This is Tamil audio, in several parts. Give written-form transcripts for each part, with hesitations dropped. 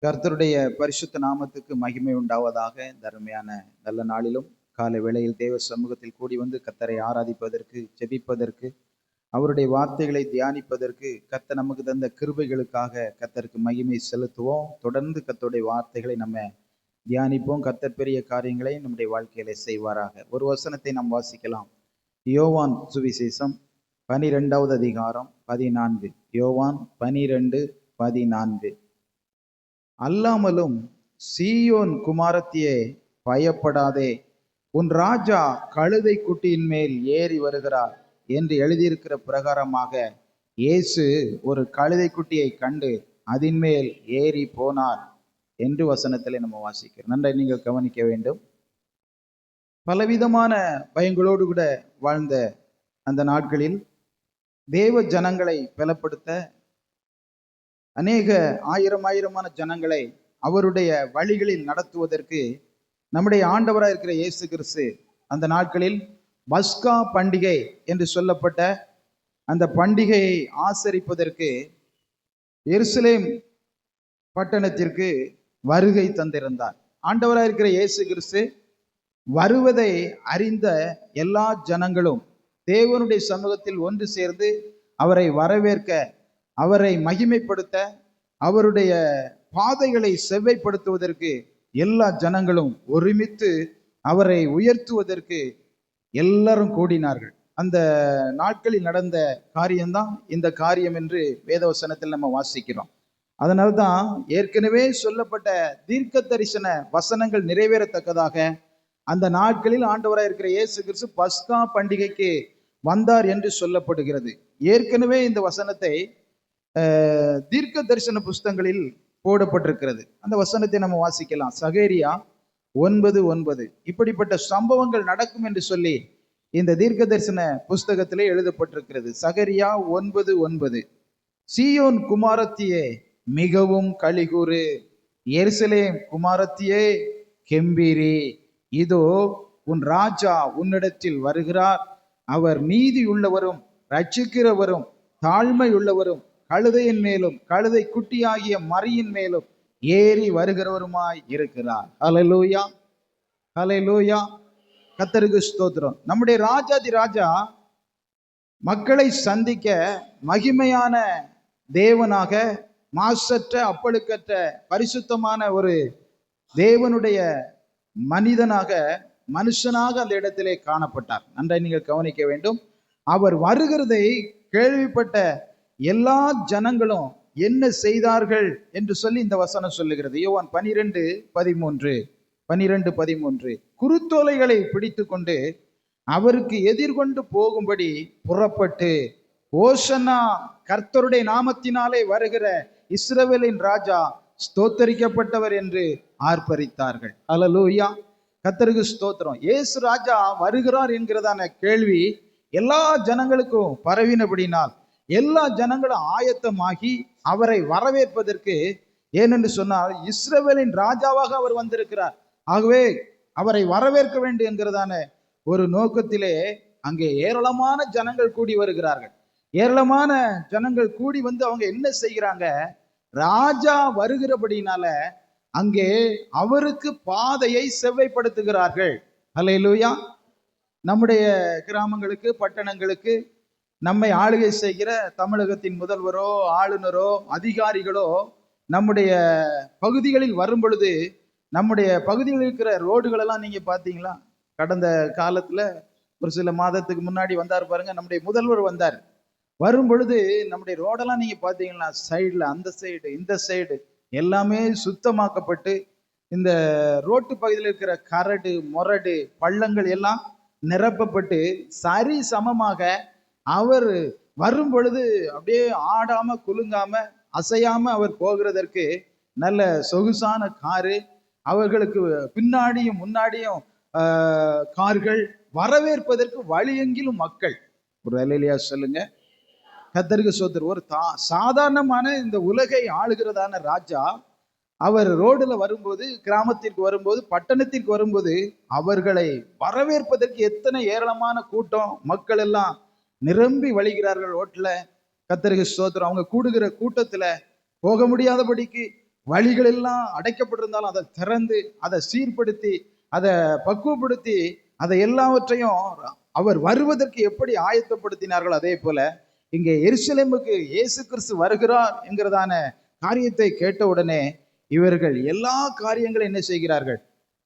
கர்த்தருடைய பரிசுத்த நாமத்துக்கு மகிமை உண்டாவதாக. தர்மையான நல்ல நாளிலும் காலை வேளையில் தேவ சமூகத்தில் கூடி வந்து கர்த்தரை ஆராதிப்பதற்கு, ஜெபிப்பதற்கு, அவருடைய வார்த்தைகளை தியானிப்பதற்கு கர்த்தர் நமக்கு தந்த கிருபைகளுக்காக கர்த்தருக்கு மகிமை செலுத்துவோம். தொடர்ந்து கர்த்தருடைய வார்த்தைகளை நம்ம தியானிப்போம். கர்த்தர் பெரிய காரியங்களை நம்முடைய வாழ்க்கையில செய்வாராக. ஒரு வசனத்தை நாம் வாசிக்கலாம். யோவான் சுவிசேஷம் 12வது அதிகாரம் 14. யோவான் 12:14. அல்லாமலும் சீயோன் குமாரத்தியே, பயப்படாதே, உன் ராஜா கழுதை குட்டியின் மேல் ஏறி வருகிறார் என்று எழுதியிருக்கிற பிரகாரமாக இயேசு ஒரு கழுதை குட்டியை கண்டு அதன் மேல் ஏறி போனார் என்று வசனத்திலே நம்ம வாசிக்கிறோம். நன்றாக நீங்கள் கவனிக்க வேண்டும். பலவிதமான பயங்களோடு கூட வாழ்ந்த அந்த நாட்களில் தேவ ஜனங்களை பலப்படுத்த அநேக ஆயிரமான ஜனங்களை அவருடைய வழிகளில் நடத்துவதற்கு நம்முடைய ஆண்டவராக இருக்கிற இயேசு கிறிஸ்து அந்த நாட்களில் பஸ்கா பண்டிகை என்று சொல்லப்பட்ட அந்த பண்டிகையை ஆசரிப்பதற்கு எருசலேம் பட்டணத்திற்கு வருகை தந்திருந்தார். ஆண்டவராக இருக்கிற இயேசு கிறிஸ்து வருவதை அறிந்த எல்லா ஜனங்களும் தேவனுடைய சமூகத்தில் ஒன்று சேர்ந்து அவரை வரவேற்க, அவரை மகிமைப்படுத்த, அவருடைய பாதைகளை செவ்வைப்படுத்துவதற்கு எல்லா ஜனங்களும் ஒருமித்து அவரை உயர்த்துவதற்கு எல்லாரும் கூடினார்கள். அந்த நாட்களில் நடந்த காரியம்தான் இந்த காரியம் என்று வேதவசனத்தில் நம்ம வாசிக்கிறோம். அதனால்தான் ஏற்கனவே சொல்லப்பட்ட தீர்க்க தரிசன வசனங்கள் நிறைவேறத்தக்கதாக அந்த நாட்களில் ஆண்டவராக இருக்கிற இயேசு கிறிஸ்து பஸ்கா பண்டிகைக்கு வந்தார் என்று சொல்லப்படுகிறது. ஏற்கனவே இந்த வசனத்தை தீர்க்க தரிசன புஸ்தகங்களில் போடப்பட்டிருக்கிறது. அந்த வசனத்தை நம்ம வாசிக்கலாம். சகரியா 9:9. இப்படிப்பட்ட சம்பவங்கள் நடக்கும் என்று சொல்லி இந்த தீர்க்க தரிசன புஸ்தகத்திலே எழுதப்பட்டிருக்கிறது. சகரியா 9:9. சீயோன் குமாரத்தியே மிகவும் களிகூறு, எருசலேம் குமாரத்தியே கெம்பீரி, இதோ உன் ராஜா உன்னிடத்தில் வருகிறார், அவர் நீதி உள்ளவரும் ரட்சிக்கிறவரும் தாழ்மை உள்ளவரும் கழுதையின் மேலும் கழுதை குட்டியாகிய மரியின் மேலும் ஏறி வருகிறவருமாய் இருக்கிறார். ஹல்லேலூயா, ஹல்லேலூயா. கர்த்தருக்கு ஸ்தோத்திரம். நம்முடைய ராஜாதி ராஜா மக்களை சந்திக்க மகிமையான தேவனாக, மாசற்ற அப்பழுக்கற்ற பரிசுத்தமான ஒரு தேவனுடைய மனிதனாக, மனுஷனாக அந்த இடத்திலே காணப்பட்டார். நன்றாக நீங்கள் கவனிக்க வேண்டும். அவர் வருகிறதை கேள்விப்பட்ட எல்லா ஜனங்களும் என்ன செய்தார்கள் என்று சொல்லி இந்த வசனம் சொல்லுகிறது. யோவான் 12:13. குருத்தோலைகளை பிடித்து கொண்டு அவருக்கு எதிர்கொண்டு போகும்படி புறப்பட்டு, ஓசன்னா, கர்த்தருடைய நாமத்தினாலே வருகிற இஸ்ரவேலின் ராஜா ஸ்தோத்தரிக்கப்பட்டவர் என்று ஆர்ப்பரித்தார்கள். ஹல்லேலூயா, கர்த்தருக்கு ஸ்தோத்திரம். இயேசு ராஜா வருகிறார் என்கிறதான கேள்வி எல்லா ஜனங்களுக்கும் பரவினபடினால் எல்லா ஜனங்களும் ஆயத்தமாகி அவரை வரவேற்பதற்கு, ஏனென்று சொன்னால் இஸ்ரவேலின் ராஜாவாக அவர் வந்திருக்கிறார், ஆகவே அவரை வரவேற்க வேண்டும் என்கிறதான ஒரு நோக்கத்திலே அங்கே ஏராளமான ஜனங்கள் கூடி வருகிறார்கள். ஏராளமான ஜனங்கள் கூடி வந்து அவங்க என்ன செய்கிறாங்க, ராஜா வருகிறபடினால அங்கே அவருக்கு பாதையை செவ்வைப்படுத்துகிறார்கள். ஹல்லேலூயா. நம்முடைய கிராமங்களுக்கு, பட்டணங்களுக்கு நம்மை ஆளுகை செய்கிற தமிழகத்தின் முதல்வரோ ஆளுநரோ அதிகாரிகளோ நம்முடைய பகுதிகளில் வரும் பொழுது, நம்முடைய பகுதிகளில் இருக்கிற ரோடுகளெல்லாம் நீங்க பார்த்தீங்களா? கடந்த காலத்துல ஒரு சில மாதத்துக்கு முன்னாடி வந்தார் பாருங்க, நம்முடைய முதல்வர் வந்தார். வரும் பொழுது நம்முடைய ரோடெல்லாம் நீங்க பார்த்தீங்கன்னா சைடில் அந்த சைடு இந்த சைடு எல்லாமே சுத்தமாக்கப்பட்டு, இந்த ரோட்டு பகுதியில் இருக்கிற கரடு முரடு பள்ளங்கள் எல்லாம் நிரப்பப்பட்டு சரி சமமாக அவர் வரும் பொழுது அப்படியே ஆடாம குலுங்காம அசையாம அவர் போகிறதற்கு நல்ல சொகுசான காரு, அவர்களுக்கு பின்னாடியும் முன்னாடியும் கார்கள், வரவேற்பதற்கு வழியெங்கிலும் மக்கள். ஒரு அல்லேலூயா சொல்லுங்க. கர்த்தருக்கு ஸ்தோத்திரம். ஒரு சாதாரணமான இந்த உலகை ஆளுகிறதான ராஜா அவர் ரோடுல வரும்போது, கிராமத்திற்கு வரும்போது, பட்டணத்திற்கு வரும்போது அவர்களை வரவேற்பதற்கு எத்தனை ஏராளமான கூட்டம், மக்கள் எல்லாம் நிரம்பி வழிகிறார்கள் ரோட்ல. கர்த்தருக்கு ஸ்தோத்திரம். அவங்க கூடுகிற கூட்டத்துல போக முடியாதபடிக்கு வழிகள் எல்லாம் அடைக்கப்பட்டிருந்தாலும் அதை திறந்து, அதை சீர்படுத்தி, அதை பக்குவப்படுத்தி, அதை எல்லாவற்றையும் அவர் வருவதற்கு எப்படி ஆயத்தப்படுத்தினார்கள், அதே போல இங்கே எருசலேமுக்கு இயேசு கிறிஸ்து வருகிறார் என்கிறதான காரியத்தை கேட்ட உடனே இவர்கள் எல்லா காரியங்களும் என்ன செய்கிறார்கள்,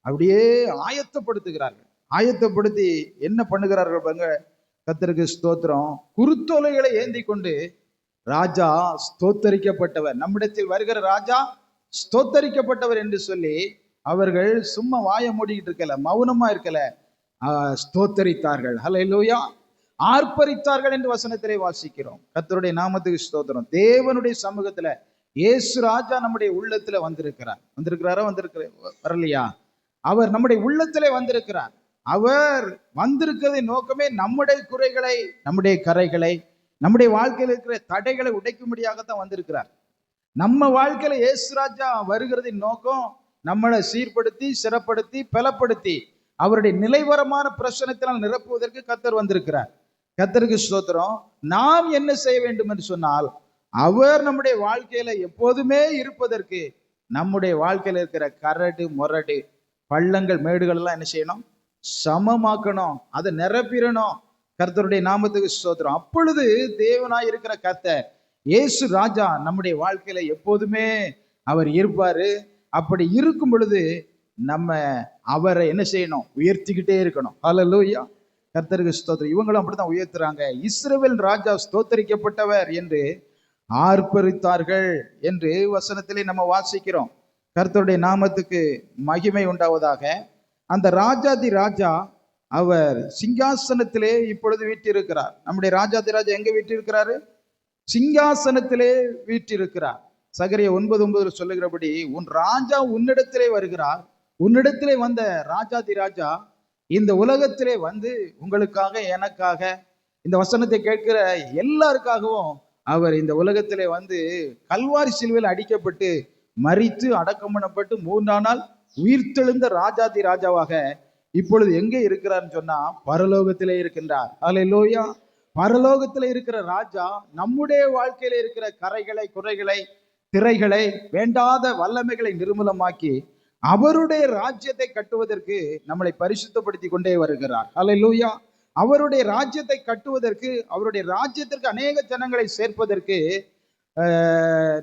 அப்படியே ஆயத்தப்படுத்துகிறார்கள். ஆயத்தப்படுத்தி என்ன பண்ணுகிறார்கள் பாருங்க. கர்த்தருக்கு ஸ்தோத்திரம். குருத்தோலைகளை ஏந்தி கொண்டு, ராஜா ஸ்தோத்தரிக்கப்பட்டவர், நம்மிடத்தில் வருகிற ராஜா ஸ்தோத்தரிக்கப்பட்டவர் என்று சொல்லி அவர்கள் சும்மா வாய மூடிக்கிட்டு இருக்கல, மௌனமா இருக்கல, ஸ்தோத்தரித்தார்கள். ஹல்லேலூயா. ஆர்ப்பரித்தார்கள் என்று வசனத்திலே வாசிக்கிறோம். கர்த்தருடைய நாமத்துக்கு ஸ்தோத்திரம். தேவனுடைய சமூகத்துல இயேசு ராஜா நம்முடைய உள்ளத்துல வந்திருக்கிறாரா? வரலையா? அவர் நம்முடைய உள்ளத்திலே வந்திருக்கிறார். அவர் வந்திருக்கிறதின் நோக்கமே நம்முடைய குறைகளை, நம்முடைய கரைகளை, நம்முடைய வாழ்க்கையில் இருக்கிற தடைகளை உடைக்கும்படியாகத்தான் வந்திருக்கிறார். நம்ம வாழ்க்கையில இயேசு ராஜா வருகிறதின் நோக்கம் நம்மளை சீர்படுத்தி, சிறப்படுத்தி, பலப்படுத்தி அவருடைய நிலைவரமான பிரச்சனத்தினால் நிரப்புவதற்கு கர்த்தர் வந்திருக்கிறார். கர்த்தருக்கு ஸ்தோத்திரம். நாம் என்ன செய்ய வேண்டும் என்று சொன்னால், அவர் நம்முடைய வாழ்க்கையில எப்போதுமே இருப்பதற்கு நம்முடைய வாழ்க்கையில இருக்கிற கரடு முரடு பள்ளங்கள் மேடுகள் எல்லாம் என்ன செய்யணும், சமமாக்கணும், அதை நிரப்பிடணும். கர்த்தருடைய நாமத்துக்கு ஸ்தோத்திரம். அப்பொழுது தேவனாய் இருக்கிற கர்த்தர் இயேசு ராஜா நம்முடைய வாழ்க்கையில எப்போதுமே அவர் இருப்பாரு. அப்படி இருக்கும் பொழுது நம்ம அவரை என்ன செய்யணும், உயர்த்திக்கிட்டே இருக்கணும். ஹல்லேலூயா. கர்த்தருக்கு ஸ்தோத்திரம். இவங்களும் அப்படித்தான் உயர்த்துறாங்க. இஸ்ரவேல் ராஜா ஸ்தோத்தரிக்கப்பட்டவர் என்று ஆர்ப்பரித்தார்கள் என்று வசனத்திலே நம்ம வாசிக்கிறோம். கர்த்தருடைய நாமத்துக்கு மகிமை உண்டாவதாக. அந்த ராஜாதி ராஜா அவர் சிங்காசனத்திலே இப்பொழுது வீற்றிருக்கிறார். நம்முடைய ராஜாதி ராஜா எங்க வீற்றிருக்கிறாரு? சிங்காசனத்திலே வீற்றிருக்கிறார். சகரியா 9:9 சொல்லுகிறபடி, உன் ராஜா உன்னிடத்திலே வருகிறார். உன்னிடத்திலே வந்த ராஜாதி ராஜா இந்த உலகத்திலே வந்து உங்களுக்காக, எனக்காக, இந்த வசனத்தை கேட்கிற எல்லாருக்காகவும் அவர் இந்த உலகத்திலே வந்து கல்வாரி சிலுவையில் அடிக்கப்பட்டு மரித்து அடக்கம் பண்ணப்பட்டு 3ஆம் நாள் உயிர்த்தெழுந்த ராஜாதி ராஜாவாக இப்பொழுது எங்கே இருக்கிறார்னு சொன்னா, பரலோகத்திலே இருக்கின்றார். ஹல்லேலூயா. பரலோகத்திலே இருக்கிற ராஜா நம்முடைய வாழ்க்கையில இருக்கிற கரைகளை, குறைகளை, திரைகளை, வேண்டாத வல்லமைகளை நிர்மூலமாக்கி அவருடைய ராஜ்யத்தை கட்டுவதற்கு நம்மளை பரிசுத்தப்படுத்தி கொண்டே வருகிறார். ஹல்லேலூயா. அவருடைய ராஜ்யத்தை கட்டுவதற்கு, அவருடைய ராஜ்யத்திற்கு அநேக ஜனங்களை சேர்ப்பதற்கு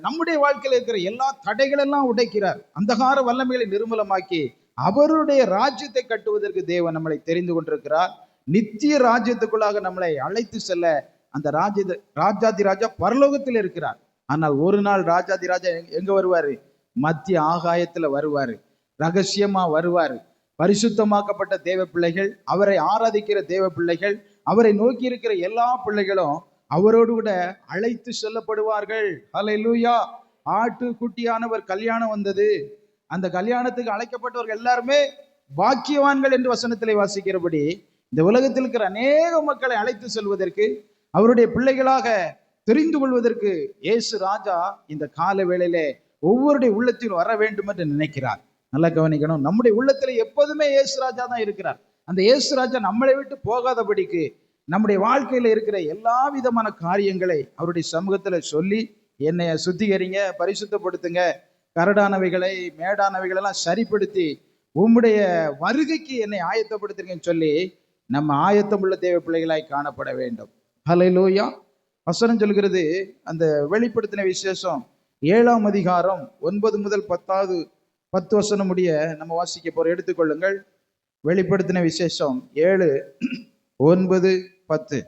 நம்முடைய வாழ்க்கையில் இருக்கிற எல்லா தடைகளெல்லாம் உடைக்கிறார். அந்தகார வல்லமைகளை நிர்மூலமாக்கி அவருடைய ராஜ்யத்தை கட்டுவதற்கு தேவன் நம்மளை தெரிந்து கொண்டிருக்கிறார். நித்திய ராஜ்யத்துக்குள்ளாக நம்மளை அழைத்து செல்ல அந்த ராஜாதி ராஜா பரலோகத்தில் இருக்கிறார். ஆனால் ஒரு நாள் ராஜாதி ராஜா எங்க வருவாரு? மத்திய ஆகாயத்துல வருவாரு, ரகசியமா வருவாரு. பரிசுத்தமாக்கப்பட்ட தேவ பிள்ளைகள், அவரை ஆராதிக்கிற தேவ பிள்ளைகள், அவரை நோக்கி இருக்கிற எல்லா பிள்ளைகளும் அவரோடு கூட அழைத்து செல்லப்படுவார்கள். ஹல்லேலூயா. ஆட்டு குட்டியானவர் கல்யாணம் வந்தது. அந்த கல்யாணத்துக்கு அழைக்கப்பட்டவர்கள் எல்லாருமே பாக்கியவான்கள் என்று வசனத்திலே வாசிக்கிறபடி, இந்த உலகத்தில் இருக்கிற அநேக மக்களை அழைத்து செல்வதற்கு, அவருடைய பிள்ளைகளாக தெரிந்து கொள்வதற்கு இயேசு ராஜா இந்த கால வேளையிலே ஒவ்வொருடைய உள்ளத்தில் வர வேண்டும் என்று நினைக்கிறார். நல்லா கவனிக்கணும். நம்முடைய உள்ளத்துல எப்போதுமே இயேசு ராஜா தான் இருக்கிறார். அந்த இயேசு ராஜா நம்மளை விட்டு போகாதபடிக்கு நம்முடைய வாழ்க்கையில இருக்கிற எல்லா விதமான காரியங்களை அவருடைய சமூகத்துல சொல்லி, என்னை சுத்திகரிங்க, பரிசுத்தப்படுத்துங்க, கரடானவைகளை, மேடானவைகள் எல்லாம் சரிப்படுத்தி உம்முடைய வருகைக்கு என்னை ஆயத்தப்படுத்துங்கன்னு சொல்லி நம்ம ஆயத்தமுள்ள தேவ பிள்ளைகளாய் காணப்பட வேண்டும். ஹல்லேலூயா. வசனம் சொல்கிறது, அந்த வெளிப்படுத்தின விசேஷம் 7ஆம் அதிகாரம் 9 முதல் 10 வசனம் முடிய நம்ம வாசிக்க போற. எடுத்துக்கொள்ளுங்கள். வெளிப்படுத்தின விசேஷம் 7, 9, 10.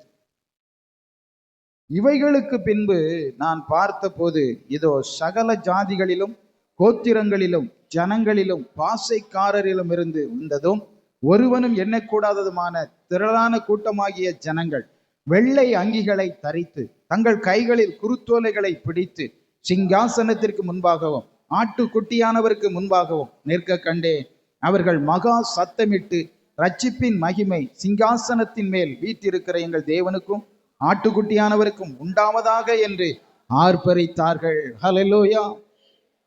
இவைகளுக்கு பின்பு நான் பார்த்த போது, இதோ சகல ஜாதிகளிலும், கோத்திரங்களிலும், ஜனங்களிலும், பாசைக்காரரிலும் இருந்து வந்ததும் ஒருவனும் எண்ணக்கூடாததுமான திரளான கூட்டமாகிய ஜனங்கள் வெள்ளை அங்கிகளை தரித்து தங்கள் கைகளில் குருத்தோலைகளை பிடித்து சிங்காசனத்திற்கு முன்பாகவும் ஆட்டுக்குட்டியானவருக்கு முன்பாகவும் நிற்க கண்டேன். அவர்கள் மகா சத்தமிட்டு, ரட்சிப்பின் மகிமை சிங்காசனத்தின் மேல் வீற்றிருக்கிற எங்கள் தேவனுக்கும் ஆட்டுக்குட்டியானவருக்கும் உண்டாவதாக என்று ஆர்ப்பரித்தார்கள். ஹல்லேலூயா.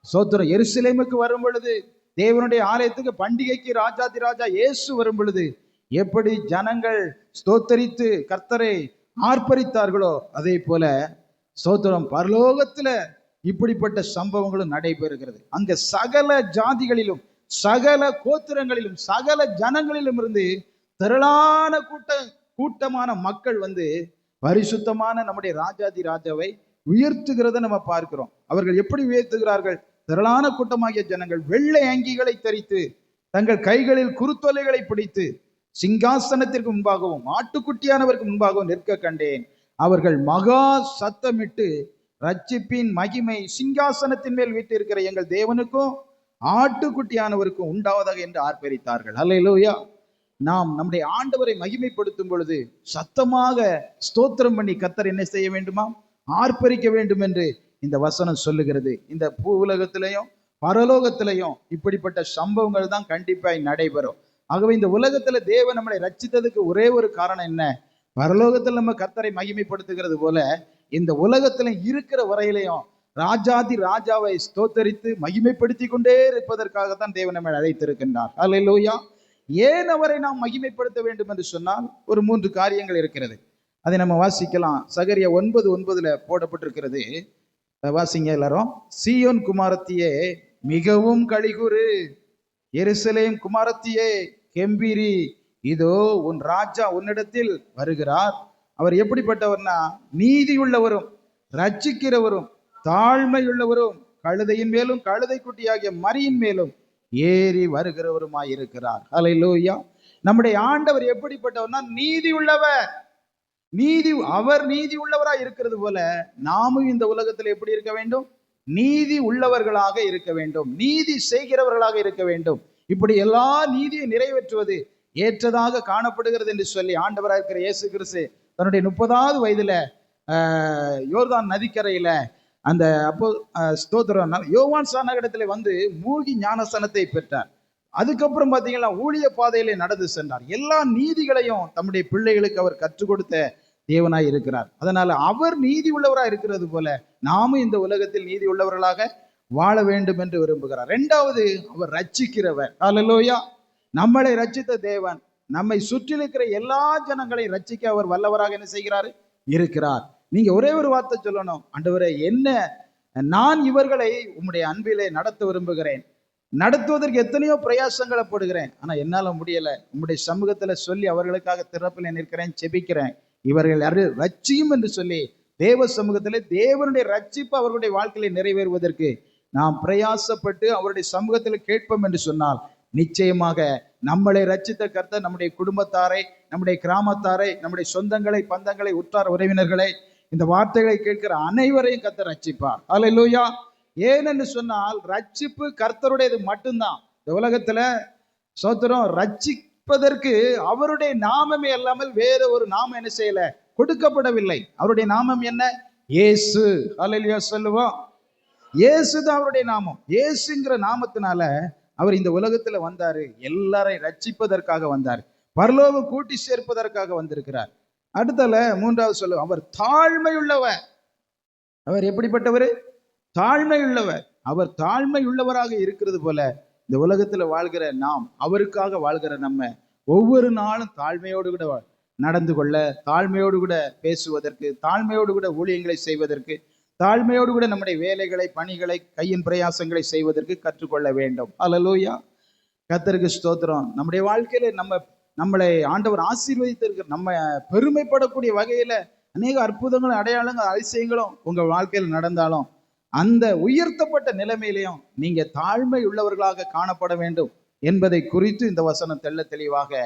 சோத்திரம். எருசலேமுக்கு வரும் பொழுது, தேவனுடைய ஆலயத்துக்கு பண்டிகைக்கு ராஜாதி ராஜா இயேசு வரும் பொழுது எப்படி ஜனங்கள் ஸ்தோத்தரித்து கர்த்தரை ஆர்ப்பரித்தார்களோ, அதே போல ஸ்தோத்திரம், பரலோகத்துல இப்படிப்பட்ட சம்பவங்களும் நடைபெறுகிறது. அங்க சகல ஜாதிகளிலும் சகல கோத்திரங்களிலும் சகல ஜனங்களிலும் இருந்து திரளான கூட்டமான மக்கள் வந்து பரிசுத்தமான நம்முடைய ராஜாதி ராஜாவை உயர்த்துகிறத நம்ம பார்க்கிறோம். அவர்கள் எப்படி உயர்த்துகிறார்கள்? திரளான கூட்டமாகிய ஜனங்கள் வெள்ளை அங்கிகளை தரித்து தங்கள் கைகளில் குருத்தொலைகளை பிடித்து சிங்காசனத்திற்கு முன்பாகவும் ஆட்டுக்குட்டியானவருக்கு முன்பாகவும் நிற்க கண்டேன். அவர்கள் மகா சத்தமிட்டு ரட்சிப்பின் மகிமை சிங்காசனத்தின் மேல் வீட்டிருக்கிற எங்கள் தேவனுக்கும் ஆட்டுக்குட்டியானவருக்கும் உண்டாவதாக என்று ஆர்ப்பரித்தார்கள். அல்லேலூயா. நாம் நம்முடைய ஆண்டவரை மகிமைப்படுத்தும் பொழுது சத்தமாக ஸ்தோத்திரம் பண்ணி கர்த்தர் என்ன செய்ய வேண்டுமா? ஆர்ப்பரிக்க வேண்டும் என்று இந்த வசனம் சொல்லுகிறது. இந்த பூ உலகத்திலையும் பரலோகத்திலையும் இப்படிப்பட்ட சம்பவங்கள் தான் கண்டிப்பாய் நடைபெறும். ஆகவே இந்த உலகத்துல தேவன் நம்மளை ரட்சித்ததுக்கு ஒரே ஒரு காரணம் என்ன? பரலோகத்தில் நம்ம கர்த்தரை மகிமைப்படுத்துகிறது போல இந்த உலகத்துல இருக்கிற வரையிலையும் ராஜாதி ராஜாவை ஸ்தோத்தரித்து மகிமைப்படுத்தி கொண்டே இருப்பதற்காகத்தான் தேவன் நம்மை அழைத்திருக்கின்றார். அல்லேலூயா. ஏன் அவரை நாம் மகிமைப்படுத்த வேண்டும் என்று சொன்னால் ஒரு 3 காரியங்கள் இருக்கிறது. அதை நம்ம வாசிக்கலாம். சகரியா 9:9 போடப்பட்டிருக்கிறது. வாசிங்க எல்லாரும். சீயோன் குமாரத்தியே மிகவும் களிகூறு, எருசலேம் குமாரத்தியே கெம்பீரி, இதோ உன் ராஜா உன்னிடத்தில் வருகிறார். அவர் எப்படிப்பட்டவர்னா நீதி உள்ளவரும் ரட்சிக்கிறவரும் தாழ்மையுள்ளவரும் கழுதையின் மேலும் கழுதை குட்டியாகிய மரியின் மேலும் ஏறி வருகிறவருமாய் இருக்கிறார். அல்லேலூயா. நம்முடைய ஆண்டவர் எப்படிப்பட்டவர்னா நீதி உள்ளவர். அவர் நீதி உள்ளவராய் இருக்கிறது போல நாமும் இந்த உலகத்தில் எப்படி இருக்க வேண்டும்? நீதி உள்ளவர்களாக இருக்க வேண்டும், நீதி செய்கிறவர்களாக இருக்க வேண்டும். இப்படி எல்லா நீதியை நிறைவேற்றுவது ஏற்றதாக காணப்படுகிறது என்று சொல்லி ஆண்டவராக இருக்கிற இயேசு கிறிஸ்து தன்னுடைய 30வது வயதுல யோர்தான் நதிக்கரையில அந்த அப்போ ஸ்தோத்திரம் யோவான் ஸ்நானகரிடத்துல வந்து மூழ்கி ஞானஸ்நானத்தை பெற்றார். அதுக்கப்புறம் பார்த்தீங்கன்னா ஊழிய பாதையிலே நடந்து சென்றார். எல்லா நீதிகளையும் தம்முடைய பிள்ளைகளுக்கு அவர் கற்றுக் கொடுத்த தேவனாய் இருக்கிறார். அதனால அவர் நீதி உள்ளவராய் இருக்கிறது போல நாமும் இந்த உலகத்தில் நீதி உள்ளவர்களாக வாழ வேண்டும் என்று விரும்புகிறார். 2வது, அவர் ரட்சிக்கிறவர். அல்லேலூயா. நம்மளை ரட்சித்த தேவன் நம்மை சுற்றி இருக்கிற எல்லா ஜனங்களை ரட்சிக்க அவர் வல்லவராக என்ன செய்கிறாரு? இருக்கிறார். நீங்க ஒரே ஒரு வார்த்தை சொல்லணும், ஆண்டவரே என்ன நான் இவர்களை உம்முடைய அன்பிலே நடத்த விரும்புகிறேன், நடத்துவதற்கு எத்தனையோ பிரயாசங்களை போடுகிறேன், ஆனா என்னால முடியல. உம்முடைய சமூகத்துல சொல்லி அவர்களுக்காக திறப்பில் நிற்கிறேன், செபிக்கிறேன், இவர்கள் ரட்சியும் என்று சொல்லி தேவ சமூகத்திலே தேவனுடைய ரட்சிப்பு அவர்களுடைய வாழ்க்கையில நிறைவேறுவதற்கு நாம் பிரயாசப்பட்டு அவருடைய சமூகத்தில் கேட்போம் என்று சொன்னால் நிச்சயமாக நம்மளை ரட்சித்த கர்த்தர் நம்முடைய குடும்பத்தாரை, நம்முடைய கிராமத்தாரை, நம்முடைய சொந்தங்களை, பந்தங்களை, உற்றார் உறவினர்களை, இந்த வார்த்தைகளை கேட்கிற அனைவரையும் கர்த்தர் ரட்சிப்பார். அல்லேலூயா. ஏனென்று சொன்னால் ரட்சிப்பு கர்த்தருடையது மட்டும்தான். இந்த உலகத்துல சோத்திரம் ரட்சிப்பதற்கு அவருடைய நாமமே அல்லாமல் வேற ஒரு நாமம் என்ன செய்யல, கொடுக்கப்படவில்லை. அவருடைய நாமம் என்ன? இயேசு. அல்லேலூயா சொல்லுவோம். இயேசுதான் அவருடைய நாமம். இயேசுங்கிற நாமத்தினால அவர் இந்த உலகத்துல வந்தாரு, எல்லாரையும் ரட்சிப்பதற்காக வந்தார், பரலோகம் கூட்டி சேர்ப்பதற்காக வந்திருக்கிறார். அடுத்தல 3வது சொல்லுவோம், அவர் தாழ்மையுள்ளவர். அவர் எப்படிப்பட்டவர்? தாழ்மையுள்ளவர். அவர் தாழ்மையுள்ளவராக இருக்கிறது போல இந்த உலகத்துல வாழ்கிற நாம், அவருக்காக வாழ்கிற நம்ம ஒவ்வொரு நாளும் தாழ்மையோடு கூட நடந்து கொள்ள, தாழ்மையோடு கூட பேசுவதற்கு, தாழ்மையோடு கூட ஊழியங்களை செய்வதற்கு, தாழ்மையோடு கூட நம்முடைய வேலைகளை, பணிகளை, கையின் பிரயாசங்களை செய்வதற்கு கற்றுக்கொள்ள வேண்டும். அல்லேலூயா. கர்த்தருக்கு ஸ்தோத்திரம். நம்முடைய வாழ்க்கையில நம்மளை ஆண்டவர் ஆசீர்வதித்திருக்கிற, நம்ம பெருமைப்படக்கூடிய வகையில அநேக அற்புதங்களும் அடையாளங்களும் அதிசயங்களும் உங்க வாழ்க்கையில் நடந்தாலும் அந்த உயர்த்தப்பட்ட நிலைமையிலையும் நீங்க தாழ்மை உள்ளவர்களாக காணப்பட வேண்டும் என்பதை குறித்து இந்த வசனம் தெள்ள தெளிவாக,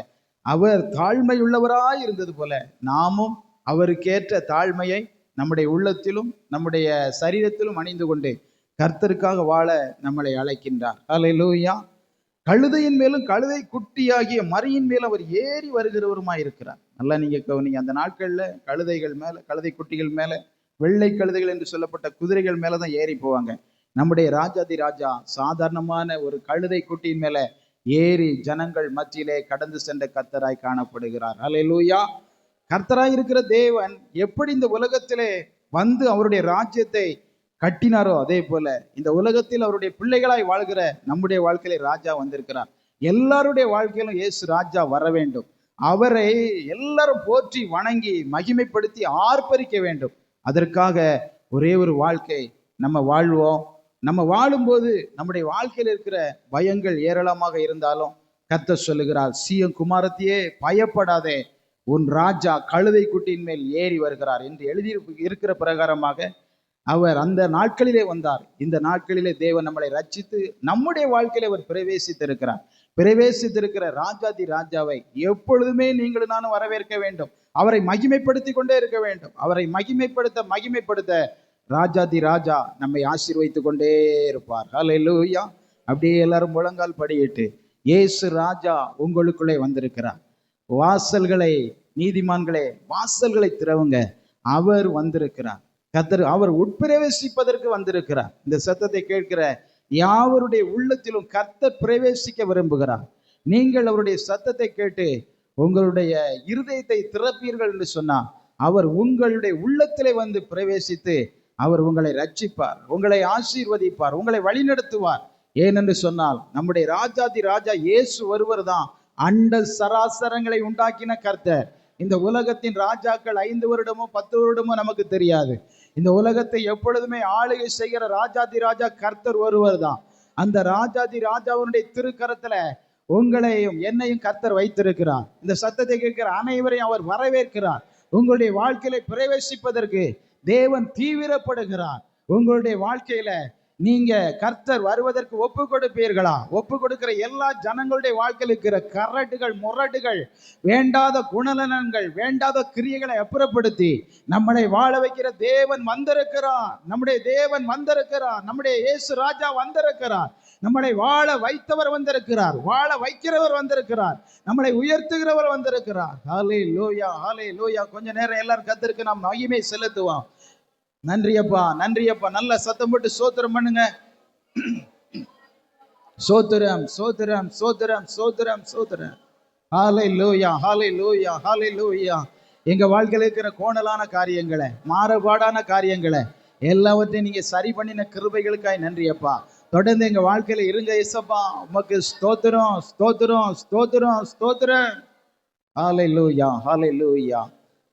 அவர் தாழ்மை உள்ளவராய் இருந்தது போல நாமும் அவருக்கேற்ற தாழ்மையை நம்முடைய உள்ளத்திலும் நம்முடைய சரீரத்திலும் அணிந்து கொண்டு கர்த்தருக்காக வாழ நம்மளை அழைக்கின்றார். அல்லேலூயா. கழுதையின் மேலும் கழுதை குட்டியாகிய மரியின் மேலும் அவர் ஏறி வருகிறவருமாய் இருக்கிறார். நல்லா நீங்க அந்த நாட்கள்ல கழுதைகள் மேல, கழுதை குட்டிகள் மேல, வெள்ளை கழுதைகள் என்று சொல்லப்பட்ட குதிரைகள் மேலதான் ஏறி போவாங்க. நம்முடைய ராஜாதி ராஜா சாதாரணமான ஒரு கழுதை குட்டியின் மேல ஏறி ஜனங்கள் மத்தியிலே கடந்து சென்ற கர்த்தராய் காணப்படுகிறார். அல்லேலூயா. கர்த்தராய் இருக்கிற தேவன் எப்படி இந்த உலகத்திலே வந்து அவருடைய ராஜ்யத்தை கட்டினாரோ அதே போல இந்த உலகத்தில் அவருடைய பிள்ளைகளாய் வாழ்கிற நம்முடைய வாழ்க்கையில ராஜா வந்திருக்கிறார். எல்லாருடைய வாழ்க்கையிலும் இயேசு ராஜா வர வேண்டும். அவரை எல்லாரும் போற்றி வணங்கி மகிமைப்படுத்தி ஆர்ப்பரிக்க வேண்டும். அதற்காக ஒரே ஒரு வாழ்க்கை நம்ம வாழ்வோம். நம்ம வாழும்போது நம்முடைய வாழ்க்கையில் இருக்கிற பயங்கள் ஏராளமாக இருந்தாலும் கர்த்தர் சொல்லுகிறார், சீயோன் குமாரத்தியே பயப்படாதே, உன் ராஜா கழுதை குட்டியின் மேல் ஏறி வருகிறார் என்று எழுதி இருக்கிற பிரகாரமாக அவர் அந்த நாட்களிலே வந்தார். இந்த நாட்களிலே தேவன் நம்மளை ரட்சித்து நம்முடைய வாழ்க்கையில அவர் பிரவேசித்திருக்கிற ராஜாதி ராஜாவை எப்பொழுதுமே நீங்களும் நானும் வரவேற்க வேண்டும். அவரை மகிமைப்படுத்தி கொண்டே இருக்க வேண்டும். அவரை மகிமைப்படுத்த ராஜாதி ராஜா நம்மை ஆசீர்வதித்துக் கொண்டே இருப்பார். ஹல்லேலூயா. அப்படியே எல்லாரும் முழங்கால் படியிட்டு, இயேசு ராஜா உங்களுக்குள்ளே வந்திருக்கிறார். வாசல்களை, நீதிமான்களே வாசல்களை திறவுங்க, அவர் வந்திருக்கிறார். கர்த்தர் அவர் உட்பிரவேசிப்பதற்கு வந்திருக்கிறார். இந்த சத்தத்தை கேட்கிற யாவருடைய உள்ளத்திலும் கர்த்தர் பிரவேசிக்க விரும்புகிறார். நீங்கள் அவருடைய சத்தத்தை கேட்டு உங்களுடைய இருதயத்தை திறப்பீர்கள் என்று சொன்னார், அவர் உங்களுடைய உள்ளத்திலே வந்து பிரவேசித்து அவர் உங்களை ரட்சிப்பார், உங்களை ஆசீர்வதிப்பார், உங்களை வழிநடத்துவார். ஏனென்று சொன்னால் நம்முடைய ராஜாதி ராஜா இயேசு ஒருவர் தான் அண்ட சராசரங்களை உண்டாக்கின கர்த்தர். இந்த உலகத்தின் ராஜாக்கள் 5 வருடமோ 10 வருடமோ நமக்கு தெரியாது. இந்த உலகத்தை எப்பொழுதுமே ஆளுகை செய்கிற ராஜாதி ராஜா கர்த்தர் ஒருவர் தான். அந்த ராஜாதி ராஜாவுடைய திருக்கரத்துல உங்களையும் என்னையும் கர்த்தர் வைத்திருக்கிறார். இந்த சத்தத்தை கேட்கிற அனைவரையும் அவர் வரவேற்கிறார். உங்களுடைய வாழ்க்கையில பிரவேசிப்பதற்கு தேவன் தீவிரப்படுகிறார். உங்களுடைய வாழ்க்கையில நீங்க கர்த்தர் வருவதற்கு ஒப்பு கொடுப்பீர்களா? ஒப்பு கொடுக்கிற எல்லா ஜனங்களுடைய வாழ்க்கையில் இருக்கிற கரடுகள், முரடுகள், வேண்டாத குணநலன்கள், வேண்டாத கிரியைகளை அப்புறப்படுத்தி நம்மளை வாழ வைக்கிற தேவன் வந்திருக்கிறார். நம்முடைய தேவன் வந்திருக்கிறார். நம்முடைய இயேசு ராஜா வந்திருக்கிறார். நம்மளை வாழ வைத்தவர் வந்திருக்கிறார். வாழ வைக்கிறவர் வந்திருக்கிறார். நம்மளை உயர்த்துகிறவர் வந்திருக்கிறார். ஹல்லேலூயா, ஹல்லேலூயா. கொஞ்ச நேரம் எல்லாரும் கர்த்தருக்கு நாம் மகிமை செலுத்துவோம். நன்றியப்பா, நன்றியப்பா. நல்ல சத்தம் போட்டு சோத்திரம் பண்ணுங்க. சோத்திரம், சோத்திரம், சோத்திரம், சோத்திரம், சோத்திரம். ஹல்லேலூயா, ஹல்லேலூயா, ஹல்லேலூயா. எங்க வாழ்க்கையில் இருக்கிற கோணலான காரியங்களை, மாறுபாடான காரியங்களை எல்லாவற்றையும் நீங்க சரி பண்ணின கிருபைகளுக்காய் நன்றியப்பா. தொடர்ந்து எங்க வாழ்க்கையில இருங்க இயேசப்பா. உமக்கு ஸ்தோத்திரம், ஸ்தோத்திரம், ஸ்தோத்திரம், ஸ்தோத்திரம். ஹல்லேலூயா, ஹல்லேலூயா.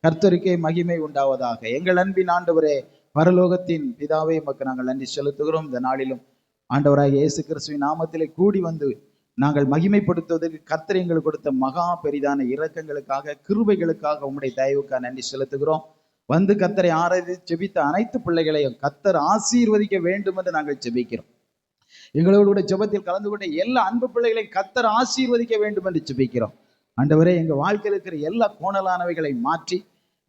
கர்த்தருக்கே மகிமை உண்டாவதாக. எங்கள் அன்பின் ஆண்டவரே, பரலோகத்தின் பிதாவே, உமக்கு நாங்கள் நன்றி செலுத்துகிறோம். இந்த நாளிலும் ஆண்டவராகிய இயேசு கிறிஸ்துவின் நாமத்திலே கூடி வந்து நாங்கள் மகிமைப்படுத்துவதற்கு கர்த்தர் எங்களுக்கு கொடுத்த மகா பெரிதான இரக்கங்களுக்காக, கிருபைகளுக்காக, உம்முடைய தயவுக்காக நன்றி செலுத்துகிறோம். வந்து கர்த்தரை ஆராதித்து ஜெபித்த அனைத்து பிள்ளைகளையும் கர்த்தர் ஆசீர்வதிக்க வேண்டும் என்று நாங்கள் ஜெபிக்கிறோம். எங்களோட ஜெபத்தில் கலந்து கொண்ட எல்லா அன்பு பிள்ளைகளையும் கர்த்தர் ஆசீர்வதிக்க வேண்டும் என்று ஜெபிக்கிறோம். ஆண்டவரே, எங்க வாழ்க்கையில் இருக்கிற எல்லா கோணலானவைகளை மாற்றி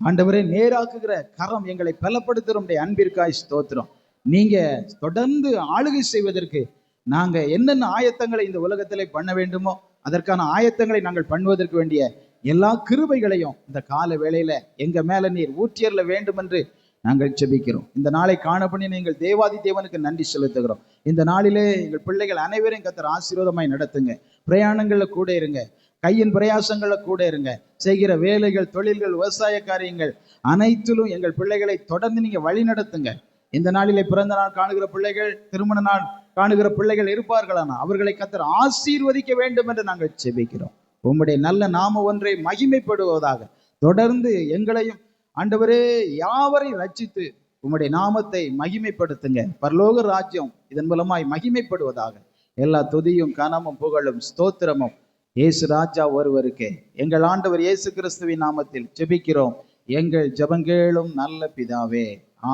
ஆண்டவரே நேராக்குகிற கரம் எங்களை பலப்படுத்துகிற அன்பிற்காய் ஸ்தோத்திரம். நீங்க தொடர்ந்து ஆளுகை செய்வதற்கு நாங்க என்னென்ன ஆயத்தங்களை இந்த உலகத்திலே பண்ண வேண்டுமோ அதற்கான ஆயத்தங்களை நாங்கள் பண்ணுவதற்கு வேண்டிய எல்லா கிருபைகளையும் இந்த கால வேளையில எங்க மேல நீர் ஊற்றியர்ல வேண்டும் என்று நாங்கள் ஜெபிக்கிறோம். இந்த நாளை காணப்பண்ணி நீங்கள் தேவாதி தேவனுக்கு நன்றி செலுத்துகிறோம். இந்த நாளிலே எங்கள் பிள்ளைகள் அனைவரையும் கர்த்தர் ஆசீர்வாதமாய் நடத்துங்க. பிரயாணங்கள்ல கூட இருங்க, கையின் பிரயாசங்கள்ல கூட இருங்க. செய்கிற வேலைகள், தொழில்கள், விவசாய காரியங்கள் அனைத்திலும் எங்கள் பிள்ளைகளை தொடர்ந்து நீங்க வழி நடத்துங்க. இந்த நாளிலே பிறந்த நாள் காணுகிற பிள்ளைகள், திருமண நாள் காணுகிற பிள்ளைகள் இருப்பார்களானா அவர்களை கர்த்தர் ஆசீர்வதிக்க வேண்டும் என்று நாங்கள் ஜெபிக்கிறோம். உம்முடைய நல்ல நாம ஒன்றை மகிமைப்படுவதாக. தொடர்ந்து எங்களையும் ஆண்டவரே யாவரையும் ரட்சித்து உம்முடைய நாமத்தை மகிமைப்படுத்துங்க. பரலோக ராஜ்யம் இதன் மூலமாய் மகிமைப்படுவதாக. எல்லா துதியும் கனமும் புகழும் ஸ்தோத்திரமும் இயேசு ராஜா ஒருவருக்கே. எங்கள் ஆண்டவர் இயேசு கிறிஸ்துவின் நாமத்தில் ஜெபிக்கிறோம் எங்கள் ஜெபங்கேளும் நல்ல பிதாவே.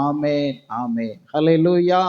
ஆமென், ஆமென். ஹல்லேலூயா.